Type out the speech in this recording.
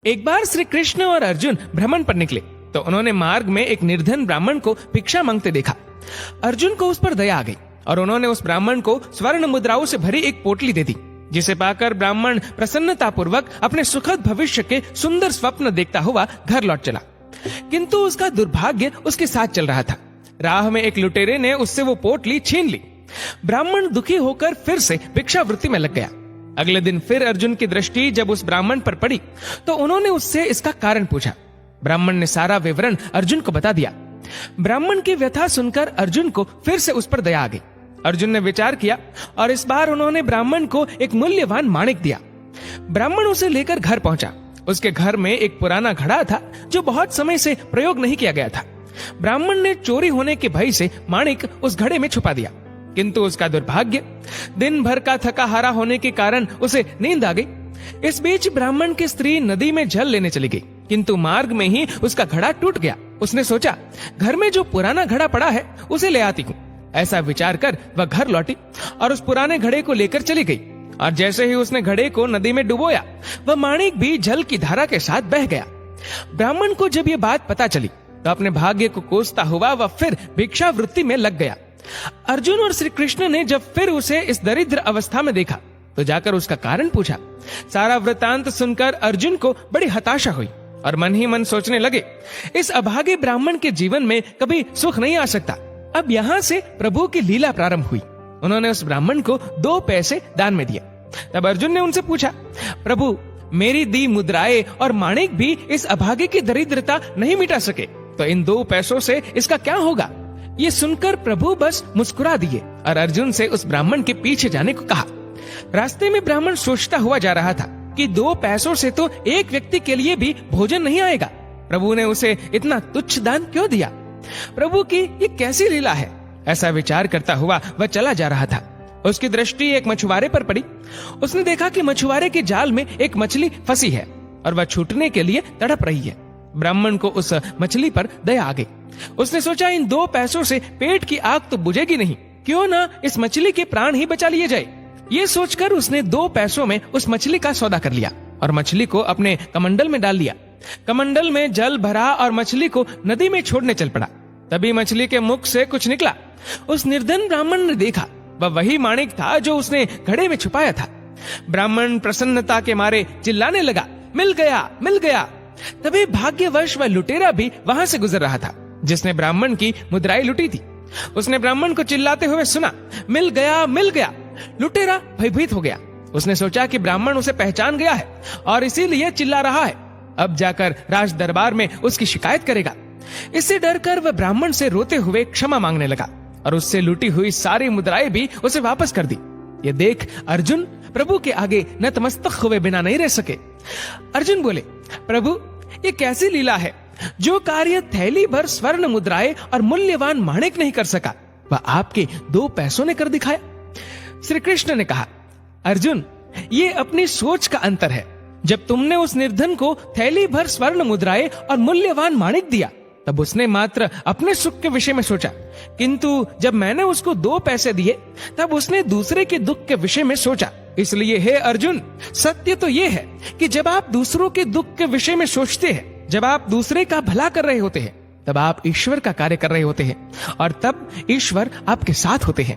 एक बार श्री कृष्ण और अर्जुन भ्रमण पर निकले तो उन्होंने मार्ग में एक निर्धन ब्राह्मण को भिक्षा मांगते देखा। अर्जुन को उस पर दया आ गई और उन्होंने उस ब्राह्मण को स्वर्ण मुद्राओं से भरी एक पोटली दे दी, जिसे पाकर ब्राह्मण प्रसन्नता पूर्वक अपने सुखद भविष्य के सुंदर स्वप्न देखता हुआ घर लौट चला। किंतु उसका दुर्भाग्य उसके साथ चल रहा था। राह में एक लुटेरे ने उससे वो पोटली छीन ली। ब्राह्मण दुखी होकर फिर से भिक्षावृत्ति में लग गया। अगले दिन फिर अर्जुन की दृष्टि जब उस ब्राह्मण पर पड़ी तो उन्होंने उससे इसका कारण पूछा। ब्राह्मण ने सारा विवरण अर्जुन को बता दिया। ब्राह्मण की व्यथा सुनकर अर्जुन को फिर से उस पर दया आ गई। अर्जुन ने विचार किया और इस बार उन्होंने ब्राह्मण को एक मूल्यवान माणिक दिया। ब्राह्मण उसे लेकर घर पहुंचा। उसके घर में एक पुराना घड़ा था जो बहुत समय से प्रयोग नहीं किया गया था। ब्राह्मण ने चोरी होने के भय से माणिक उस घड़े में छुपा दिया, किंतु उसका दुर्भाग्य, दिन भर का थका हारा होने के कारण उसे नींद आ गई। इस बीच ब्राह्मण की स्त्री नदी में जल लेने चली गई, किंतु मार्ग में ही उसका घड़ा टूट गया। उसने सोचा, घर में जो पुराना घड़ा पड़ा है उसे ले आती हूँ। ऐसा विचार कर वह घर लौटी और उस पुराने घड़े को लेकर चली गई। और जैसे ही उसने घड़े को नदी में डुबोया, वह माणिक भी जल की धारा के साथ बह गया। ब्राह्मण को जब ये बात पता चली तो अपने भाग्य को कोसता हुआ वह फिर भिक्षावृत्ति में लग गया। अर्जुन और श्री कृष्ण ने जब फिर उसे इस दरिद्र अवस्था में देखा तो जाकर उसका कारण पूछा। सारा वृतांत सुनकर अर्जुन को बड़ी हताशा हुई और मन ही मन सोचने लगे, इस अभागे ब्राह्मण के जीवन में कभी सुख नहीं आ सकता। अब यहाँ से प्रभु की लीला प्रारंभ हुई। उन्होंने उस ब्राह्मण को 2 पैसे दान में दिया। तब अर्जुन ने उनसे पूछा, प्रभु, मेरी दी मुद्राएं और माणिक भी इस अभागे की दरिद्रता नहीं मिटा सके, तो इन 2 पैसों से इसका क्या होगा? ये सुनकर प्रभु बस मुस्कुरा दिए और अर्जुन से उस ब्राह्मण के पीछे जाने को कहा। रास्ते में ब्राह्मण सोचता हुआ जा रहा था कि 2 पैसों से तो एक व्यक्ति के लिए भी भोजन नहीं आएगा। प्रभु ने उसे इतना तुच्छ दान क्यों दिया? प्रभु की ये कैसी लीला है? ऐसा विचार करता हुआ वह चला जा रहा था। उसकी दृष्टि एक मछुआरे पर पड़ी। उसने देखा कि मछुआरे के जाल में एक मछली फंसी है और वह छूटने के लिए तड़प रही है। ब्राह्मण को उस मछली पर दया आ गई। उसने सोचा, इन 2 पैसों से पेट की आग तो बुझेगी नहीं, क्यों ना इस मछली के प्राण ही बचा लिए जाए। ये सोचकर उसने 2 पैसों में उस मछली का सौदा कर लिया और मछली को अपने कमंडल में डाल लिया। कमंडल में जल भरा और मछली को नदी में छोड़ने चल पड़ा। तभी मछली के मुख से कुछ निकला। उस निर्धन ब्राह्मण ने देखा, वह वही माणिक था जो उसने घड़े में छुपाया था। ब्राह्मण प्रसन्नता के मारे चिल्लाने लगा, मिल गया, मिल गया। तभी भाग्यवश वह लुटेरा भी वहां से गुजर रहा था जिसने ब्राह्मण की मुद्राएं लुटी थी। उसने ब्राह्मण को चिल्लाते हुए सुना, मिल गया, मिल गया। लुटेरा भयभीत हो गया। उसने सोचा कि ब्राह्मण उसे पहचान गया है और इसीलिए चिल्ला रहा है। अब जाकर राज दरबार में उसकी शिकायत करेगा। इससे डरकर वह ब्राह्मण से रोते हुए क्षमा मांगने लगा और उससे लूटी हुई सारी मुद्राएं भी उसे वापस कर दी। ये देख अर्जुन प्रभु के आगे नतमस्तक हुए बिना नहीं रह सके। अर्जुन बोले, प्रभु, ये कैसी लीला है? जो कार्य थैली भर स्वर्ण मुद्राएं और मूल्यवान माणिक नहीं कर सका, वह आपके 2 पैसों ने कर दिखाया। श्री कृष्ण ने कहा, अर्जुन, ये अपनी सोच का अंतर है। जब तुमने उस निर्धन को थैली भर स्वर्ण मुद्राएं और मूल्यवान माणिक दिया, तब उसने मात्र अपने सुख के विषय में सोचा, किंतु जब मैंने उसको 2 पैसे दिए, तब उसने दूसरे के दुख के विषय में सोचा। इसलिए हे अर्जुन, सत्य तो ये है कि जब आप दूसरों के दुख के विषय में सोचते हैं, जब आप दूसरे का भला कर रहे होते हैं, तब आप ईश्वर का कार्य कर रहे होते हैं और तब ईश्वर आपके साथ होते हैं।